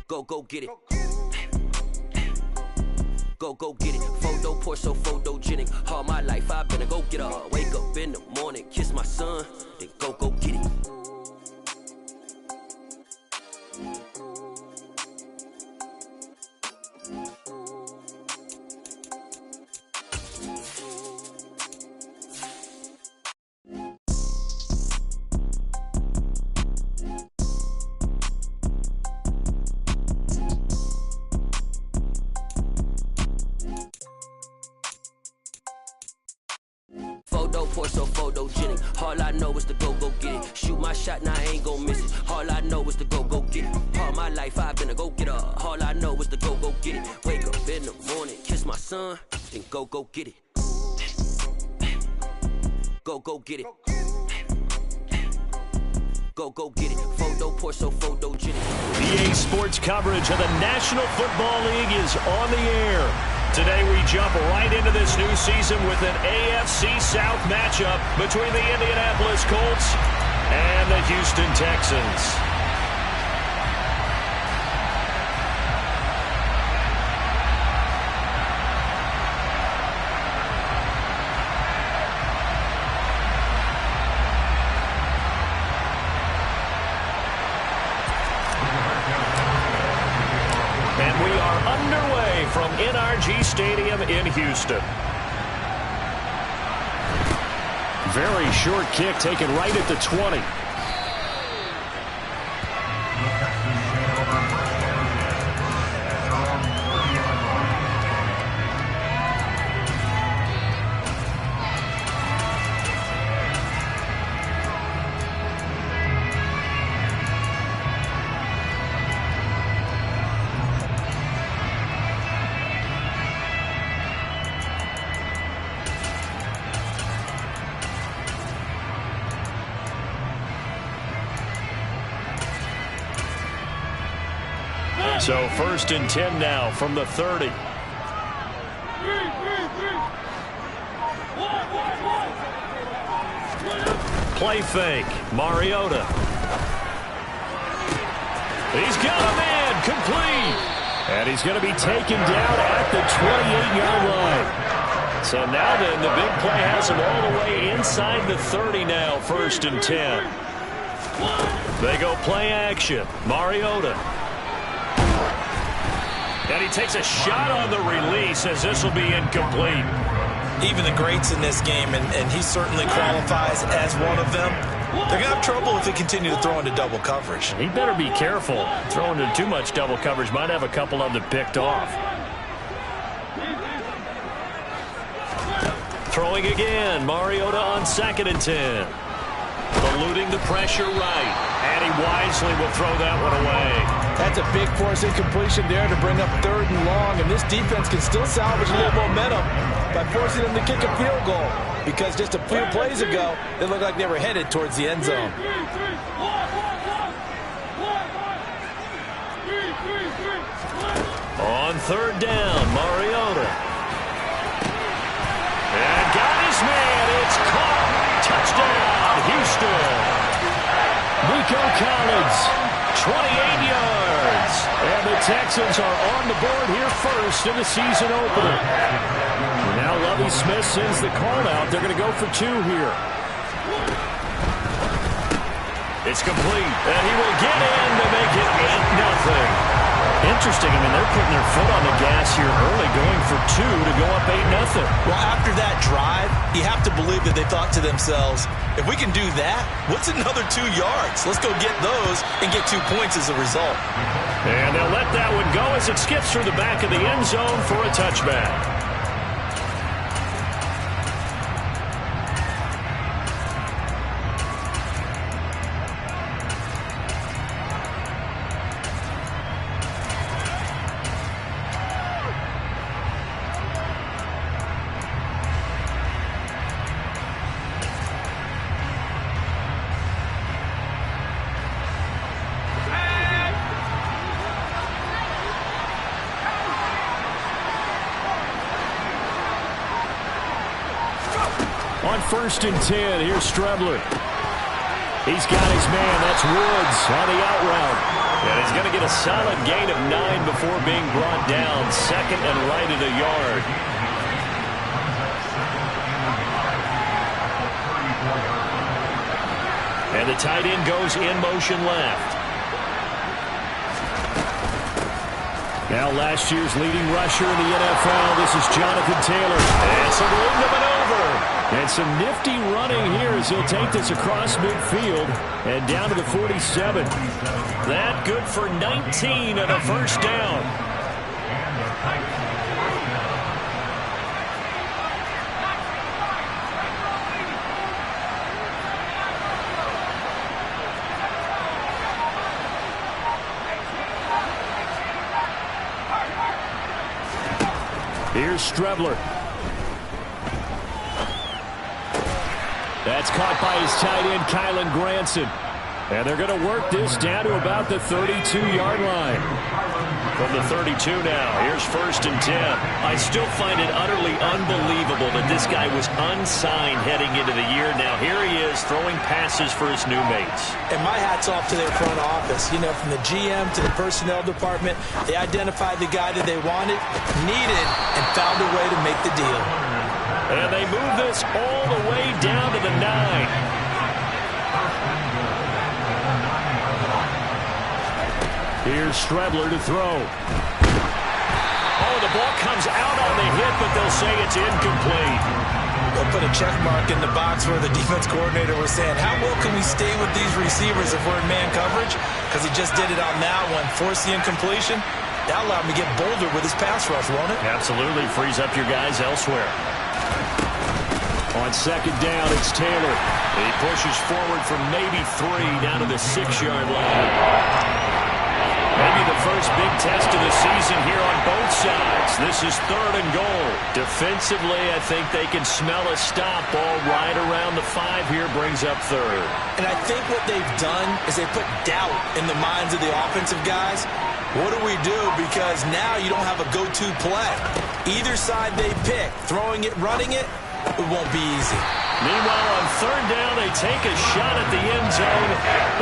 Go get it. Go get it. Photo poor, so photogenic. All my life I've been a go getter. Wake up in the morning, kiss my son, then go get it. Photo poor, so photogenic. All I know is to go get it. Shoot my shot, now I ain't gon' miss it. All I know is to go get it. All my life I've been a go getter. All I know is to go get it. Wake up in the morning, kiss my son, then go get it. Go get it. Go get it. Photo poor, so photogenic. EA Sports coverage of the National Football League is on the air. Today we jump right into this new season with an AFC South matchup between the Indianapolis Colts and the Houston Texans. And we are underway from NRG Stadium in Houston. Very short kick taken right at the 20. So 1st and 10 now from the 30. Play fake. Mariota. He's got a man. Complete. And he's going to be taken down at the 28-yard line. So now then, the big play has him all the way inside the 30 now, 1st and 10. They go play action. Mariota. And he takes a shot on the release as this will be incomplete. Even the greats in this game, and he certainly qualifies as one of them, they're going to have trouble if they continue to throw into double coverage. He better be careful. Throwing into too much double coverage might have a couple of them picked off. Throwing again. Mariota on 2nd and 10. Eluding the pressure right. And he wisely will throw that one away. That's a big force incompletion there to bring up 3rd and long, and this defense can still salvage a little momentum by forcing them to kick a field goal, because just a few plays ago, they looked like they were headed towards the end zone. On 3rd down, Mariota. And got his man. It's caught. Touchdown, Houston. Nico Collins. 28 yards. And the Texans are on the board here first in the season opener. Now Lovie Smith sends the call out. They're going to go for 2 here. It's complete. And he will get in to make it 8-0. Interesting. I mean, they're putting their foot on the gas here early, going for 2 to go up 8-0. Well, after that drive, you have to believe that they thought to themselves, if we can do that, what's another 2 yards? Let's go get those and get 2 points as a result. And they'll let that one go as it skips through the back of the end zone for a touchback. On 1st and 10, here's Strebler. He's got his man. That's Woods on the out route. And he's going to get a solid gain of 9 before being brought down. Second and right at a yard. And the tight end goes in motion left. Now last year's leading rusher in the NFL, this is Jonathan Taylor. And some room to maneuver. And some nifty running here as he'll take this across midfield and down to the 47. That good for 19 and a first down. Here's Strebler. That's caught by his tight end, Kylan Granson. And they're going to work this down to about the 32-yard line. From the 32 now, here's 1st and 10. I still find it utterly unbelievable that this guy was unsigned heading into the year. Now here he is throwing passes for his new mates. And my hat's off to their front office. You know, from the GM to the personnel department, they identified the guy that they wanted, needed, and found a way to make the deal. And they move this all the way down to the 9. Here's Strebler to throw. Oh, the ball comes out on the hit, but they'll say it's incomplete. They'll put a check mark in the box where the defense coordinator was saying, how well can we stay with these receivers if we're in man coverage? Because he just did it on that one. Force the incompletion. That allowed him to get bolder with his pass rush, won't it? Absolutely. Frees up your guys elsewhere. On 2nd down, it's Taylor. He pushes forward from maybe 3 down to the 6-yard line. Maybe the first big test of the season here on both sides. This is 3rd and goal. Defensively, I think they can smell a stop. Ball right around the 5 here brings up 3rd. And I think what they've done is they put doubt in the minds of the offensive guys. What do we do? Because now you don't have a go-to play. Either side they pick, throwing it, running it, it won't be easy. Meanwhile, on 3rd down, they take a shot at the end zone,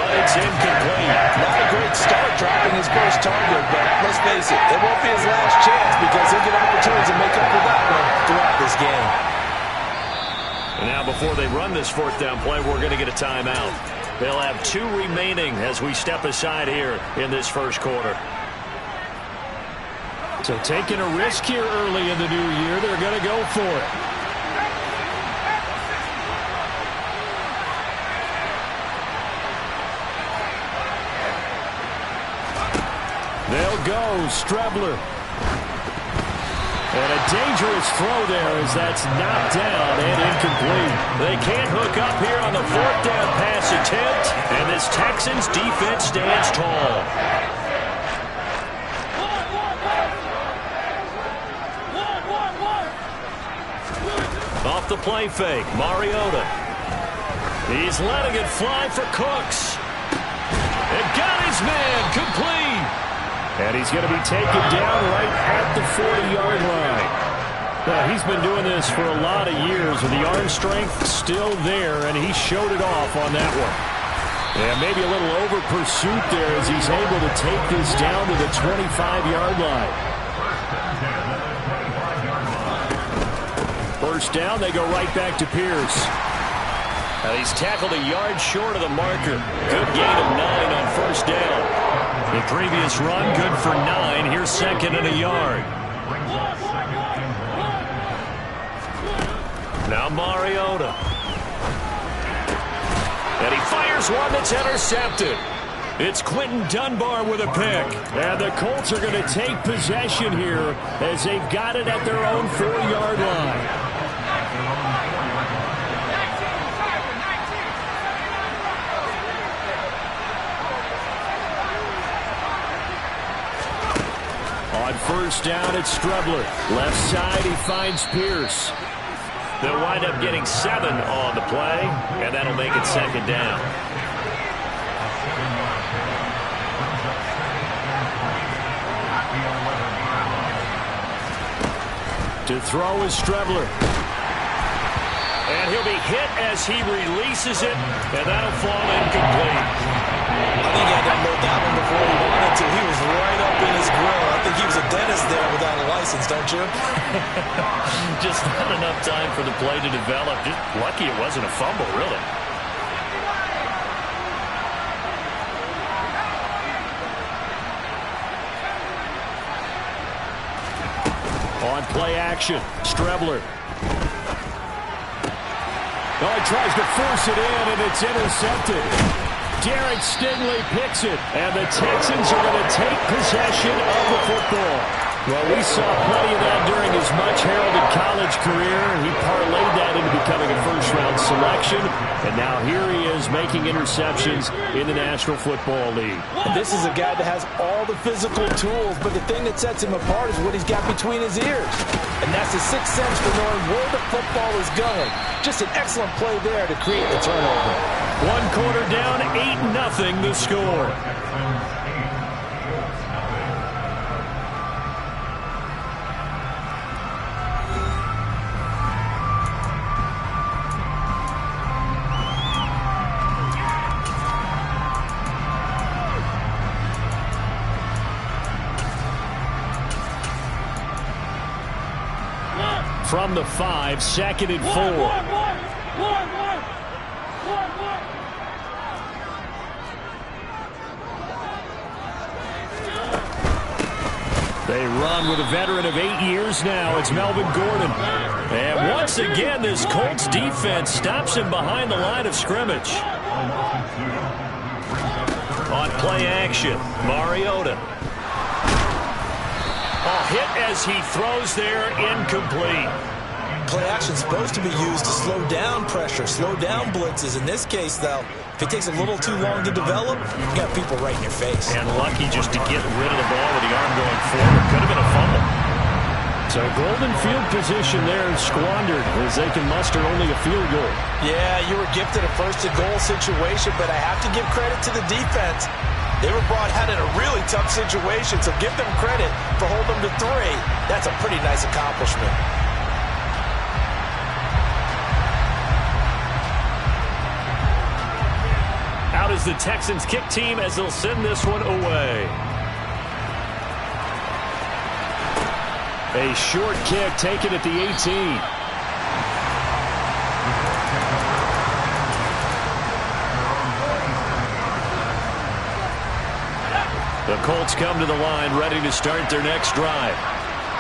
but it's incomplete. Not a great start dropping his first target, but let's face it, it won't be his last chance because he'll get opportunities to make up for that one throughout this game. And now before they run this 4th down play, we're going to get a timeout. They'll have 2 remaining as we step aside here in this first quarter. So taking a risk here early in the new year, they're going to go for it. They'll go, Strebler. And a dangerous throw there as that's knocked down and incomplete. They can't hook up here on the 4th down pass attempt, and this Texans defense stands tall. Off the play fake, Mariota. He's letting it fly for Cooks. And got his man, complete. And he's going to be taken down right at the 40-yard line. Well, he's been doing this for a lot of years, and the arm strength still there, and he showed it off on that one. And maybe a little over pursuit there as he's able to take this down to the 25-yard line. First down, they go right back to Pierce. He's tackled a yard short of the marker. Good gain of 9 on 1st down. The previous run, good for 9. Here's 2nd and a yard. Now Mariota. And he fires one that's intercepted. It's Quentin Dunbar with a pick. And the Colts are going to take possession here as they've got it at their own 4-yard line. On 1st down, it's Strebler. Left side, he finds Pierce. They'll wind up getting 7 on the play, and that'll make it 2nd down. To throw is Strebler. And he'll be hit as he releases it, and that'll fall incomplete. I think he had to unload that one before he wanted to. He was right up in his grill. I think he was a dentist there without a license, don't you? Just not enough time for the play to develop. Just lucky it wasn't a fumble, really. On play action, Strebler. Oh, he tries to force it in, and it's intercepted. Derek Stingley picks it, and the Texans are going to take possession of the football. Well, we saw plenty of that during his much-heralded college career. He parlayed that into becoming a first-round selection, and now here he is making interceptions in the National Football League. And this is a guy that has all the physical tools, but the thing that sets him apart is what he's got between his ears. And that's the sixth sense for knowing where the football is going. Just an excellent play there to create the turnover. One quarter down, 8-0 the score. From the 5, 2nd and 4. They run with a veteran of 8 years now. It's Melvin Gordon. And once again, this Colts defense stops him behind the line of scrimmage. On play action, Mariota. A hit as he throws there, incomplete. Play action is supposed to be used to slow down pressure, slow down blitzes. In this case, though, if it takes a little too long to develop, you got people right in your face. And lucky just to get rid of the ball with the arm going forward. Could have been a fumble. So golden field position there squandered as they can muster only a field goal. Yeah, you were gifted a first-and-goal situation, but I have to give credit to the defense. They were brought out in a really tough situation, so give them credit for holding them to 3. That's a pretty nice accomplishment. Out is the Texans kick team as they'll send this one away. A short kick taken at the 18. The Colts come to the line ready to start their next drive.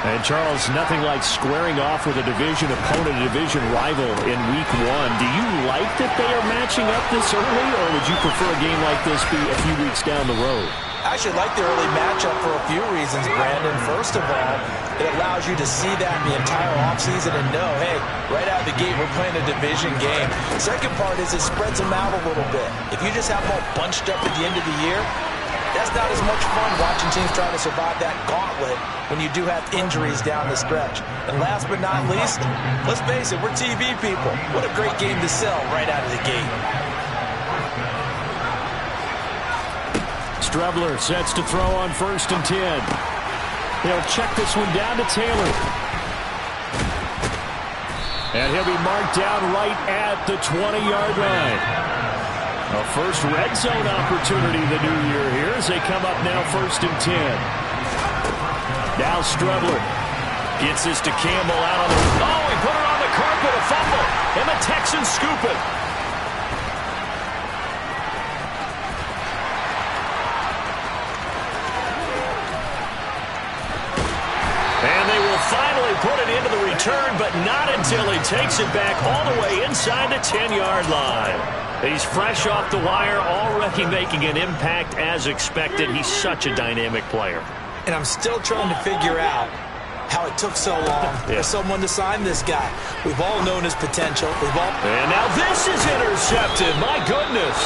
And, Charles, nothing like squaring off with a division opponent, a division rival in Week 1. Do you like that they are matching up this early, or would you prefer a game like this be a few weeks down the road? I actually like the early matchup for a few reasons, Brandon. First of all, it allows you to see that the entire offseason and know, hey, right out of the gate, we're playing a division game. The second part is it spreads them out a little bit. If you just have them all bunched up at the end of the year, that's not as much fun watching teams try to survive that gauntlet when you do have injuries down the stretch. And last but not least, let's face it, we're TV people. What a great game to sell right out of the gate. Strebler sets to throw on 1st and 10. He'll check this one down to Taylor. And he'll be marked down right at the 20-yard line. A first red zone opportunity the new year here as they come up now 1st and 10. Now Strebler gets this to Campbell out on the... Oh, he put it on the carpet, a fumble. And the Texans scoop it. And they will finally put it into the return, but not until he takes it back all the way inside the 10-yard line. He's fresh off the wire, already making an impact as expected. He's such a dynamic player. And I'm still trying to figure out how it took so long for someone to sign this guy. We've all known his potential. And now this is intercepted. My goodness.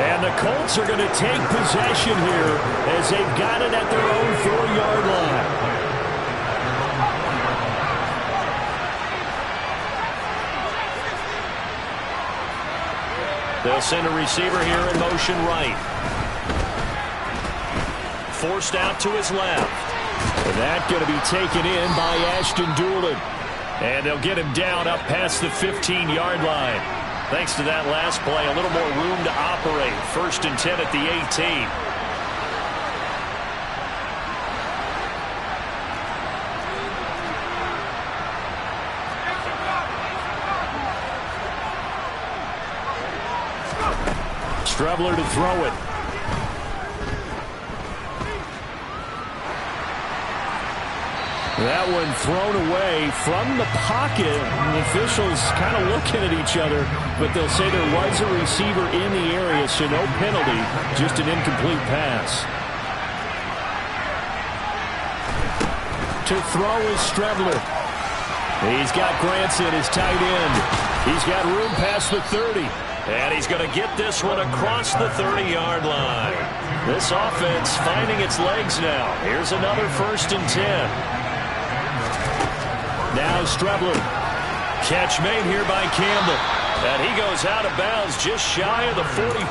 And the Colts are going to take possession here as they've got it at their own 4-yard line. They'll send a receiver here in motion right. Forced out to his left. And that going to be taken in by Ashton Doolin. And they'll get him down up past the 15-yard line. Thanks to that last play, a little more room to operate. 1st and 10 at the 18. Strebler to throw it. That one thrown away from the pocket. The officials kind of looking at each other, but they'll say there was a receiver in the area, so no penalty, just an incomplete pass. To throw is Strebler. He's got Granson, his tight end. He's got room past the 30. And he's going to get this one across the 30-yard line. This offense finding its legs now. Here's another 1st and 10. Now Strebler. Catch made here by Campbell. And he goes out of bounds just shy of the 45.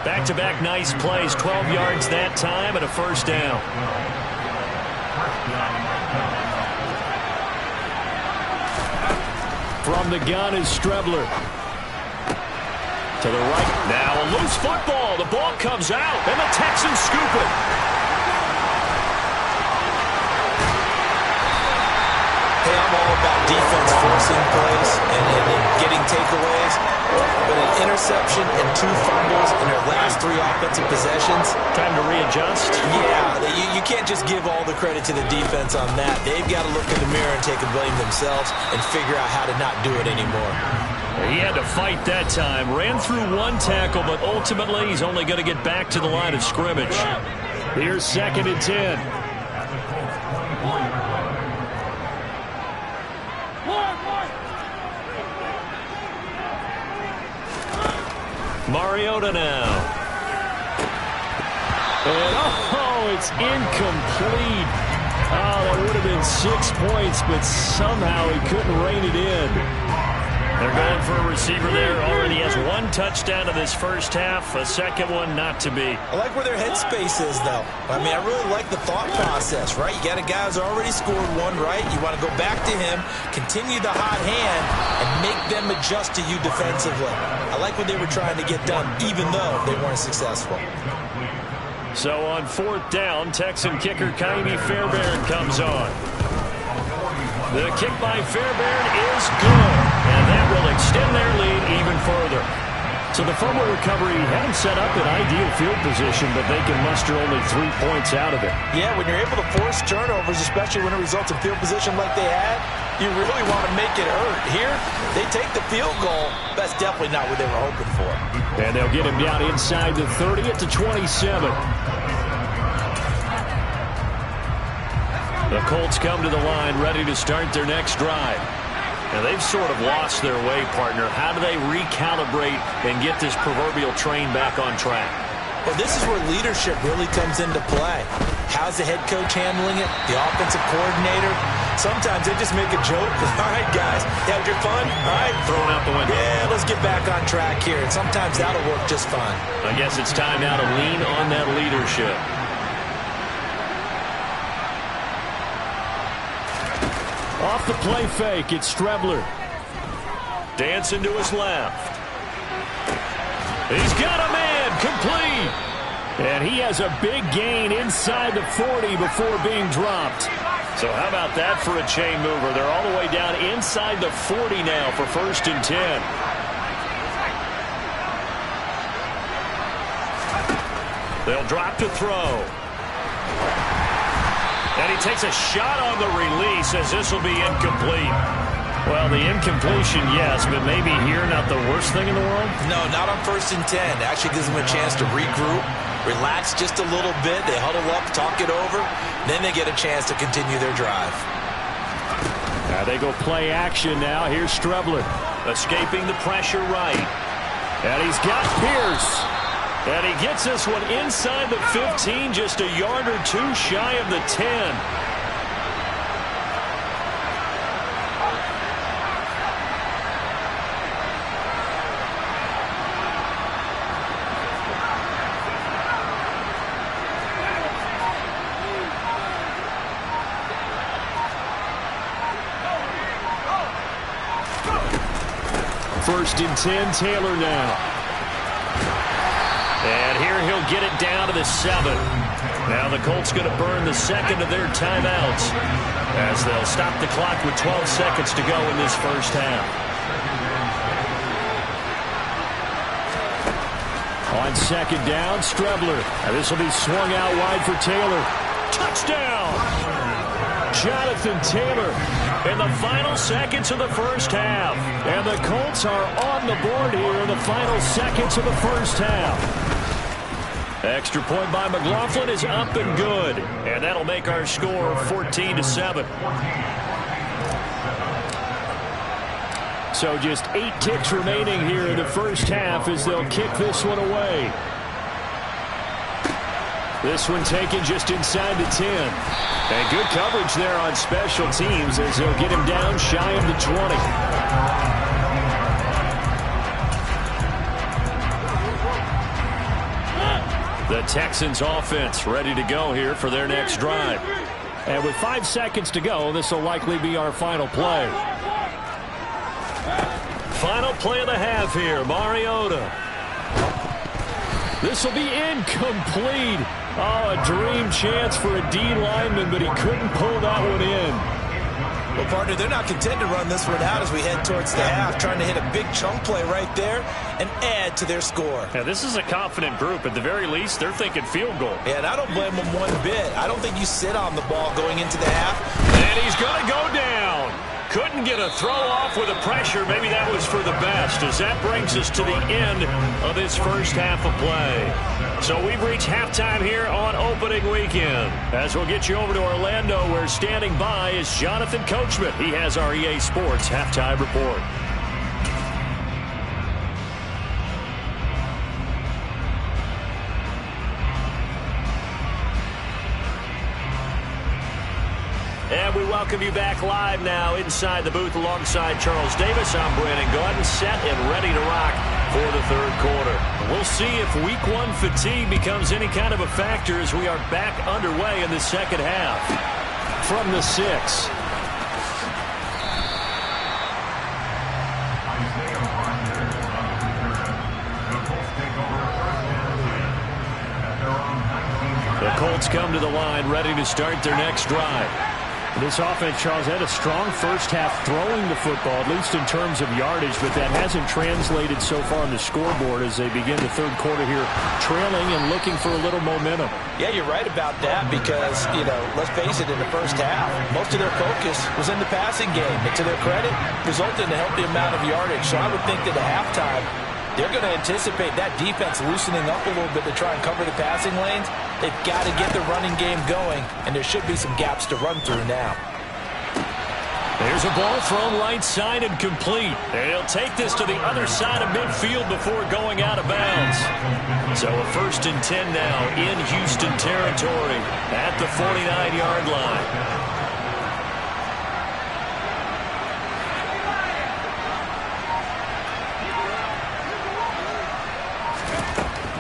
Back-to-back nice plays. 12 yards that time and a 1st down. From the gun is Strebler. To the right. Now a loose football. The ball comes out, and the Texans scoop it. Hey, I'm all about defense forcing plays and getting takeaways. But an interception and 2 fumbles in their last 3 offensive possessions. Time to readjust. Yeah, you can't just give all the credit to the defense on that. They've got to look in the mirror and take a blame themselves and figure out how to not do it anymore. He had to fight that time. Ran through 1 tackle, but ultimately he's only going to get back to the line of scrimmage. Here's 2nd and 10. Mariota now. And it's incomplete. Oh, that would have been 6 points, but somehow he couldn't rein it in. They're going for a receiver there. Already has 1 touchdown in this first half. A second one not to be. I like where their headspace is, though. I mean, I really like the thought process, right? You got a guy who's already scored 1, right? You want to go back to him, continue the hot hand, and make them adjust to you defensively. I like what they were trying to get done, even though they weren't successful. So on 4th down, Texan kicker Kaimi Fairbairn comes on. The kick by Fairbairn is good, and that will extend their lead even further. So the fumble recovery had them set up in ideal field position, but they can muster only 3 points out of it. Yeah, when you're able to force turnovers, especially when it results in field position like they had, you really want to make it hurt. Here, they take the field goal. That's definitely not what they were hoping for. And they'll get him down inside the 30 at the 27. The Colts come to the line ready to start their next drive. Now they've sort of lost their way, partner. How do they recalibrate and get this proverbial train back on track? Well, this is where leadership really comes into play. How's the head coach handling it? The offensive coordinator? Sometimes they just make a joke. All right, guys, you had your fun? All right. Thrown out the window. Yeah, let's get back on track here. And sometimes that'll work just fine. I guess it's time now to lean on that leadership. Off the play fake, it's Strebler. Dancing to his left. He's got a man, complete. And he has a big gain inside the 40 before being dropped. So how about that for a chain mover? They're all the way down inside the 40 now for 1st and 10. They'll drop to throw. And he takes a shot on the release as this will be incomplete. Well, the incompletion, yes, but maybe here not the worst thing in the world? No, not on 1st and 10. Actually gives them a chance to regroup, relax just a little bit. They huddle up, talk it over. Then they get a chance to continue their drive. Now they go play action now. Here's Strebler. Escaping the pressure right. And he's got Pierce. And he gets this one inside the 15, just a yard or 2 shy of the 10. 1st and 10, Taylor now. And here he'll get it down to the 7. Now the Colts going to burn the second of their timeouts as they'll stop the clock with 12 seconds to go in this first half. On 2nd down, Strebler. And this will be swung out wide for Taylor. Touchdown! Jonathan Taylor in the final seconds of the first half. And the Colts are on the board here in the final seconds of the first half. Extra point by McLaughlin is up and good. And that'll make our score 14-7. So just 8 ticks remaining here in the first half as they'll kick this one away. This one taken just inside the 10. And good coverage there on special teams as they'll get him down shy of the 20. The Texans offense ready to go here for their next drive. And with 5 seconds to go, this will likely be our final play. Final play of the half here, Mariota. This will be incomplete. Oh, a dream chance for a D lineman, but he couldn't pull that one in. Well, partner, they're not content to run this one out as we head towards the half, trying to hit a big chunk play right there and add to their score. Yeah, this is a confident group. At the very least, they're thinking field goal. Yeah, and I don't blame them one bit. I don't think you sit on the ball going into the half. And he's going to go down. Couldn't get a throw off with the pressure. Maybe that was for the best, as that brings us to the end of this first half of play. So we've reached halftime here on opening weekend. As we'll get you over to Orlando, where standing by is Jonathan Coachman. He has our EA Sports halftime report. And we welcome you back live now inside the booth alongside Charles Davis. I'm Brandon Gotw, set and ready to rock for the third quarter. We'll see if week 1 fatigue becomes any kind of a factor as we are back underway in the second half. From the 6. The Colts come to the line ready to start their next drive. This offense, Charles, had a strong first half throwing the football, at least in terms of yardage, but that hasn't translated so far on the scoreboard as they begin the third quarter here, trailing and looking for a little momentum. Yeah, you're right about that because, let's face it, in the first half, most of their focus was in the passing game. And to their credit, resulted in a healthy amount of yardage. So I would think that at halftime, they're going to anticipate that defense loosening up a little bit to try and cover the passing lanes. They've got to get the running game going, and there should be some gaps to run through now. There's a ball thrown right side and complete. And he'll take this to the other side of midfield before going out of bounds. So a 1st and 10 now in Houston territory at the 49-yard line.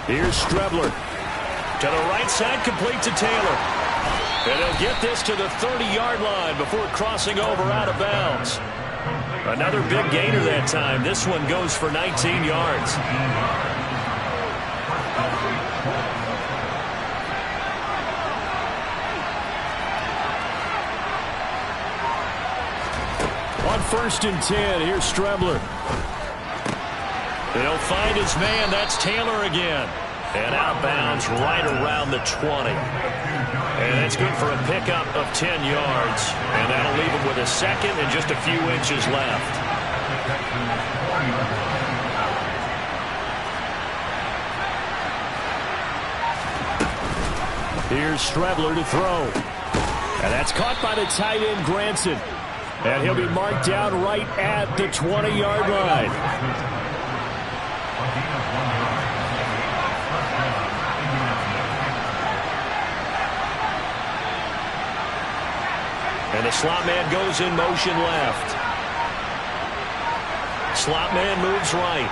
Here's Strebler. To the right side, complete to Taylor. And he'll get this to the 30-yard line before crossing over out of bounds. Another big gainer that time. This one goes for 19 yards. On 1st and 10, here's Strebler. He'll find his man. That's Taylor again. And out of bounds right around the 20. And that's good for a pickup of 10 yards. And that'll leave him with a second and just a few inches left. Here's Strebler to throw. And that's caught by the tight end, Granson. And he'll be marked down right at the 20-yard line. And the slot man goes in motion left. Slot man moves right.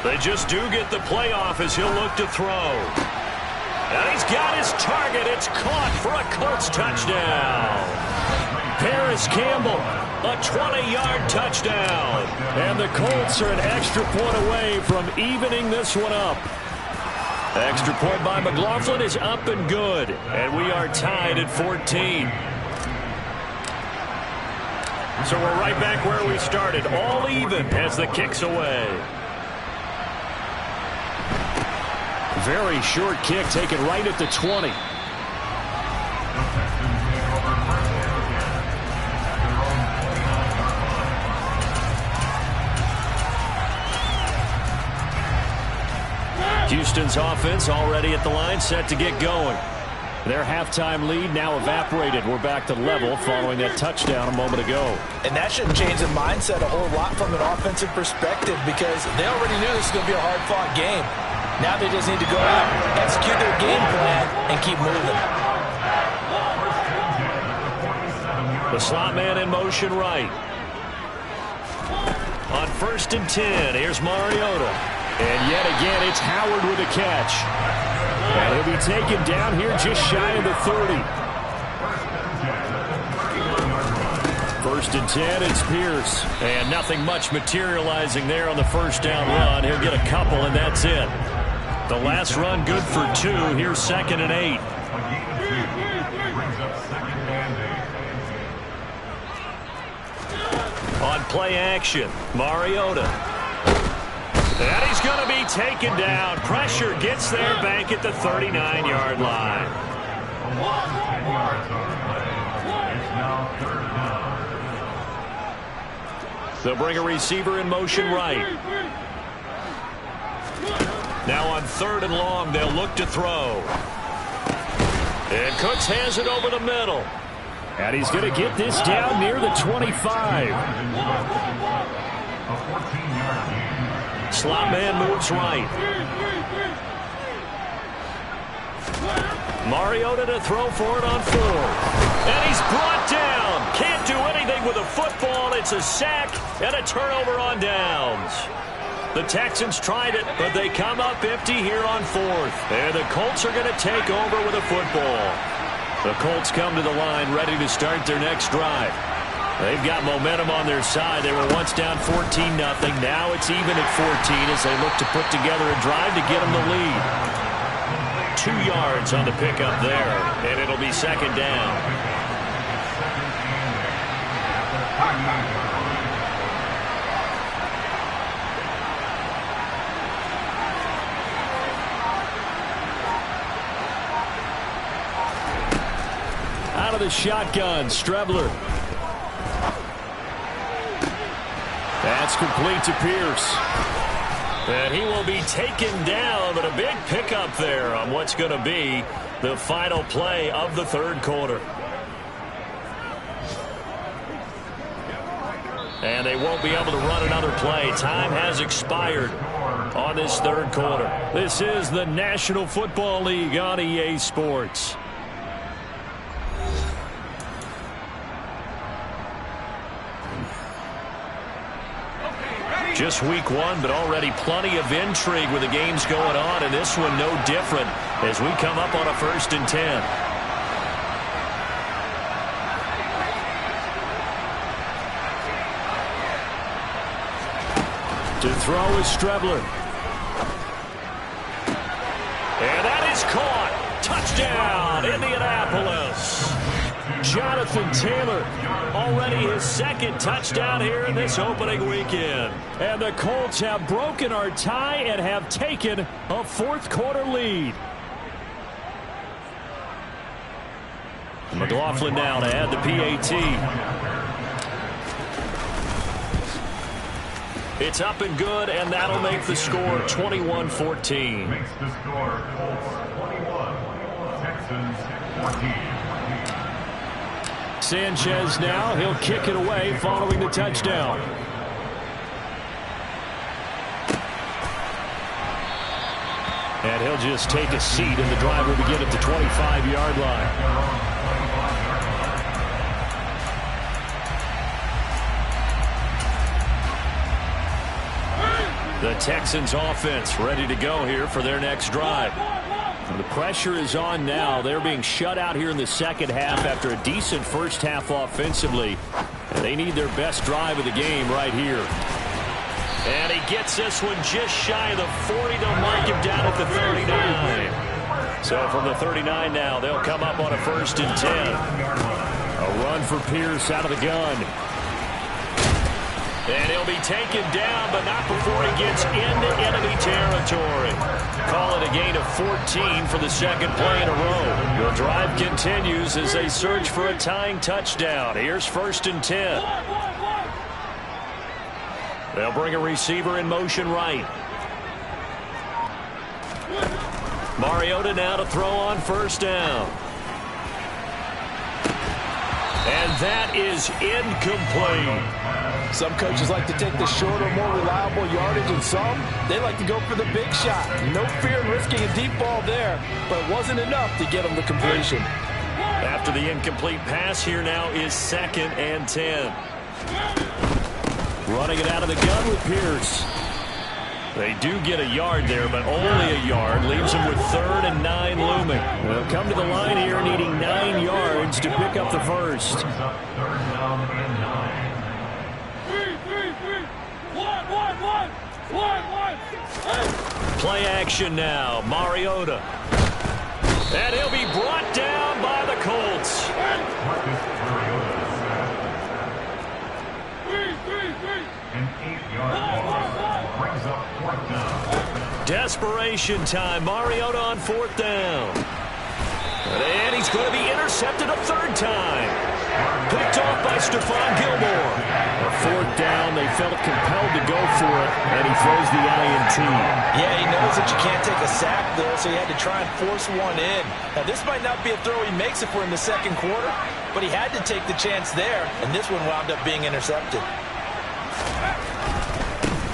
They just do get the playoff as he'll look to throw. And he's got his target. It's caught for a Colts touchdown. Paris Campbell, a 20-yard touchdown. And the Colts are an extra point away from evening this one up. Extra point by McLaughlin is up and good. And we are tied at 14. So we're right back where we started, all even as the kick's away. Very short kick taken right at the 20. Houston's offense already at the line, set to get going. Their halftime lead now evaporated. We're back to level following that touchdown a moment ago. And that shouldn't change the mindset a whole lot from an offensive perspective because they already knew this was going to be a hard-fought game. Now they just need to go out, execute their game plan, and keep moving. The slot man in motion right. On 1st and 10, here's Mariota. And yet again, it's Howard with a catch. And he'll be taken down here just shy of the 30. 1st and 10, it's Pierce. And nothing much materializing there on the first down run. He'll get a couple, and that's it. The last run good for 2. Here's 2nd and 8. On play action, Mariota. And he's going to be taken down. Pressure gets there back at the 39-yard line. They'll bring a receiver in motion right. Now on 3rd and long, they'll look to throw. And Cooks has it over the middle. And he's going to get this down near the 25. Slot man moves right. Mariota to throw for it on 4th. And he's brought down. Can't do anything with a football. It's a sack and a turnover on downs. The Texans tried it, but they come up empty here on 4th. And the Colts are going to take over with a football. The Colts come to the line ready to start their next drive. They've got momentum on their side. They were once down 14-0. Now it's even at 14 as they look to put together a drive to get them the lead. 2 yards on the pickup there, and it'll be 2nd down. Out of the shotgun, Strebler. That's complete to Pierce. And he will be taken down, but a big pickup there on what's going to be the final play of the 3rd quarter. And they won't be able to run another play. Time has expired on this 3rd quarter. This is the National Football League on EA Sports. Just week 1, but already plenty of intrigue with the games going on, and this one no different as we come up on a 1st and 10. To throw is Strebler. And that is caught. Touchdown, Indianapolis. Jonathan Taylor, already his 2nd touchdown here in this opening weekend. And the Colts have broken our tie and have taken a 4th quarter lead. McLaughlin now to add the PAT. It's up and good, and that'll make the score 21-14. Makes the score Colts 21, Texans 14. Sanchez now, he'll kick it away following the touchdown. And he'll just take a seat, and the drive will begin at the 25-yard line. The Texans offense ready to go here for their next drive. The pressure is on now. They're being shut out here in the second half after a decent first half offensively. And they need their best drive of the game right here. And he gets this one just shy of the 40. They'll mark him down at the 39. So from the 39 now, they'll come up on a 1st and 10. A run for Pierce out of the gun. And he'll be taken down, but not before he gets into enemy territory. Call it a gain of 14 for the second play in a row. The drive continues as they search for a tying touchdown. Here's 1st and 10. They'll bring a receiver in motion right. Mariota now to throw on 1st down. And that is incomplete. Some coaches like to take the shorter, more reliable yardage, and some, they like to go for the big shot. No fear in risking a deep ball there, but it wasn't enough to get them the completion. After the incomplete pass, here now is 2nd and 10. Running it out of the gun with Pierce. They do get a yard there, but only a yard. Leaves them with 3rd and 9 looming. They'll come to the line here needing 9 yards to pick up the first. Play action now. Mariota. And he'll be brought down by the Colts. Desperation time. Mariota on 4th down. And he's going to be intercepted a 3rd time. Picked off by Stephon Gilmore. A 4th down. They felt compelled to go for it, and he throws the INT. Yeah, he knows that you can't take a sack there, so he had to try and force one in. Now, this might not be a throw he makes if we're in the 2nd quarter, but he had to take the chance there, and this one wound up being intercepted.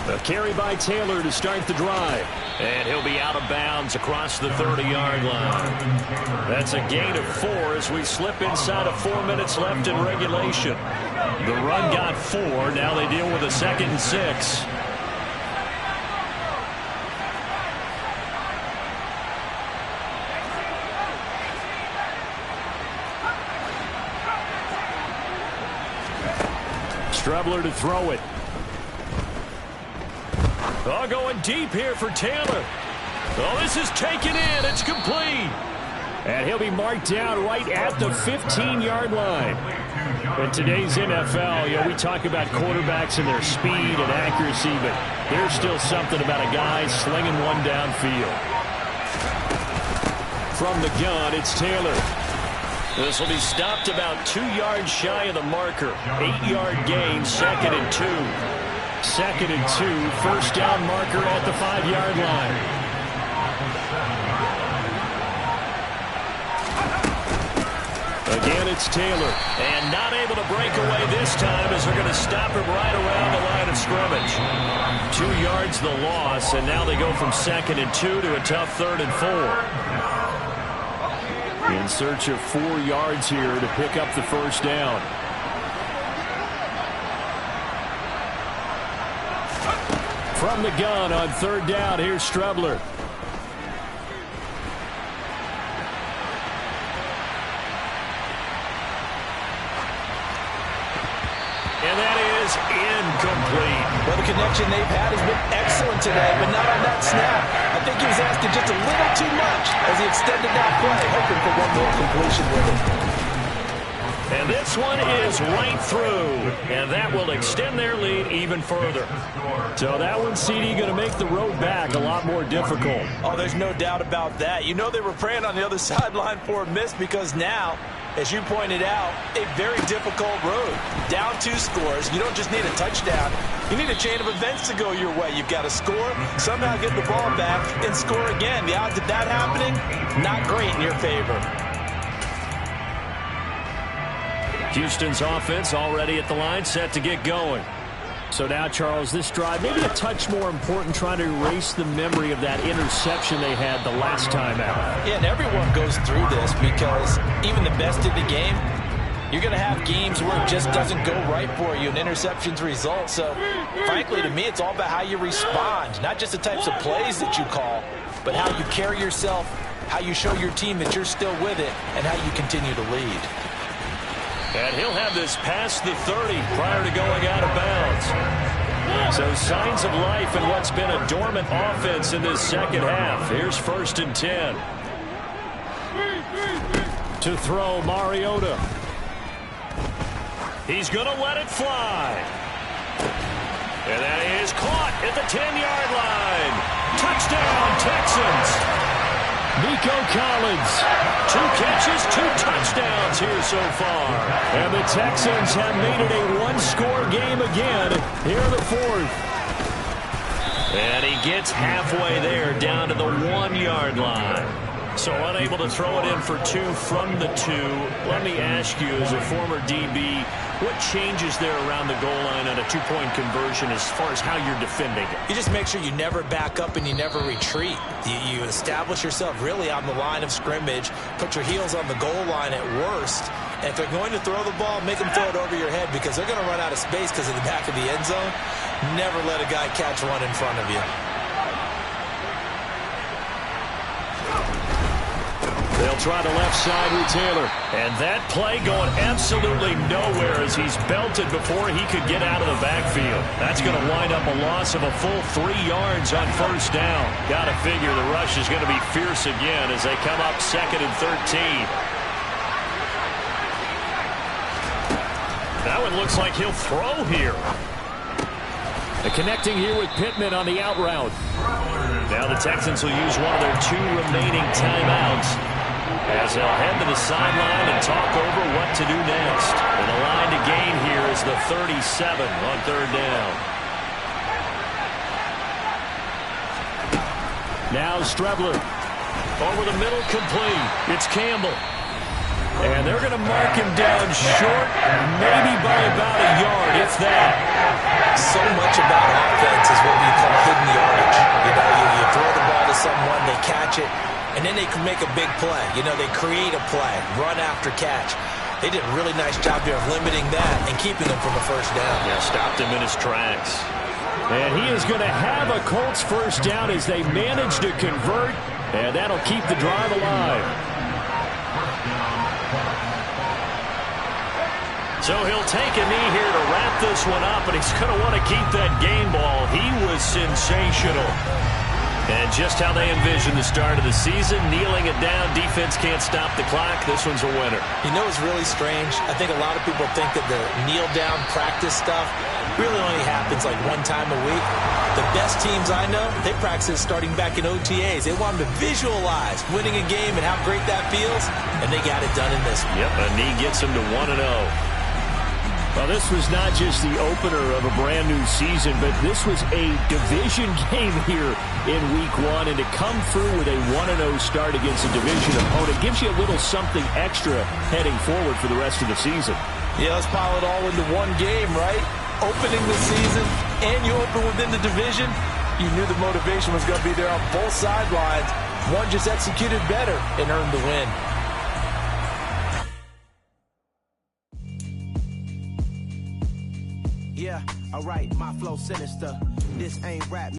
A carry by Taylor to start the drive. And he'll be out of bounds across the 30-yard line. That's a gain of 4 as we slip inside of 4 minutes left in regulation. The run got 4. Now they deal with a 2nd and 6. Strebler to throw it. Oh, going deep here for Taylor. Oh, this is taken in. It's complete. And he'll be marked down right at the 15-yard line. In today's NFL, we talk about quarterbacks and their speed and accuracy, but there's still something about a guy slinging one downfield. From the gun, it's Taylor. This will be stopped about 2 yards shy of the marker. 8-yard gain, 2nd and 2. 2nd and 2, 1st down marker at the 5-yard line. Again, it's Taylor. And not able to break away this time as they're going to stop him right around the line of scrimmage. 2 yards the loss, and now they go from 2nd and 2 to a tough 3rd and 4. In search of 4 yards here to pick up the 1st down. From the gun on 3rd down, here's Strebler. And that is incomplete. Well, the connection they've had has been excellent today, but not on that snap. I think he was asking just a little too much as he extended that play, hoping for one more completion with it. And this one is right through, and that will extend their lead even further. So that one, CD, going to make the road back a lot more difficult. Oh, there's no doubt about that. You know they were praying on the other sideline for a miss because now, as you pointed out, a very difficult road. Down 2 scores. You don't just need a touchdown. You need a chain of events to go your way. You've got to score, somehow get the ball back, and score again. The odds of that happening, not great in your favor. Houston's offense already at the line, set to get going. So now, Charles, this drive maybe a touch more important, trying to erase the memory of that interception they had the last time out. Yeah, and everyone goes through this because even the best in the game, you're going to have games where it just doesn't go right for you and interceptions result. So, frankly, to me, it's all about how you respond, not just the types of plays that you call, but how you carry yourself how you show your team that you're still with it, and how you continue to lead. And he'll have this past the 30 prior to going out of bounds. So signs of life in what's been a dormant offense in this second half. Here's 1st and 10. To throw, Mariota. He's going to let it fly. And that is caught at the 10-yard line. Touchdown, Texans. Nico Collins, 2 catches, 2 touchdowns here so far. And the Texans have made it a one-score game again here in the 4th. And he gets halfway there down to the 1-yard line. So unable to throw it in for 2 from the 2. Let me ask you, as a former DB, what changes there around the goal line on a 2-point conversion as far as how you're defending it? You just make sure you never back up and you never retreat. You establish yourself really on the line of scrimmage, put your heels on the goal line at worst, and if they're going to throw the ball, make them throw it over your head because they're going to run out of space because of the back of the end zone. Never let a guy catch one in front of you. They'll try the left side with Taylor. And that play going absolutely nowhere as he's belted before he could get out of the backfield. That's going to wind up a loss of a full 3 yards on 1st down. Got to figure the rush is going to be fierce again as they come up 2nd and 13. That one looks like he'll throw here. Connecting here with Pittman on the out route. Now the Texans will use one of their 2 remaining timeouts as they'll head to the sideline and talk over what to do next. And the line to gain here is the 37 on 3rd down. Now Strebler. Over the middle, complete. It's Campbell. And they're going to mark him down short, maybe by about a yard, if that. So much about offense is what we call hidden yardage. You know, you throw the ball to someone, they catch it, and then they can make a big play. You know, they create a play, run after catch. They did a really nice job there of limiting that and keeping him from a 1st down. Yeah, stopped him in his tracks. And he is going to have a Colts 1st down as they manage to convert, and that'll keep the drive alive. So he'll take a knee here to wrap this one up, and he's going to want to keep that game ball. He was sensational. And just how they envisioned the start of the season, kneeling it down, defense can't stop the clock. This one's a winner. You know what's really strange? I think a lot of people think that the kneel-down practice stuff really only happens like 1 time a week. The best teams I know, they practice starting back in OTAs. They want them to visualize winning a game and how great that feels, and they got it done in this one. Yep, a knee gets them to 1-0. Well, this was not just the opener of a brand-new season, but this was a division game here in Week 1. And to come through with a 1-0 start against a division opponent gives you a little something extra heading forward for the rest of the season. Yeah, let's pile it all into one game, right? Opening the season, and you open within the division. You knew the motivation was going to be there on both sidelines. One just executed better and earned the win. Yeah, alright, my flow sinister. This ain't rap.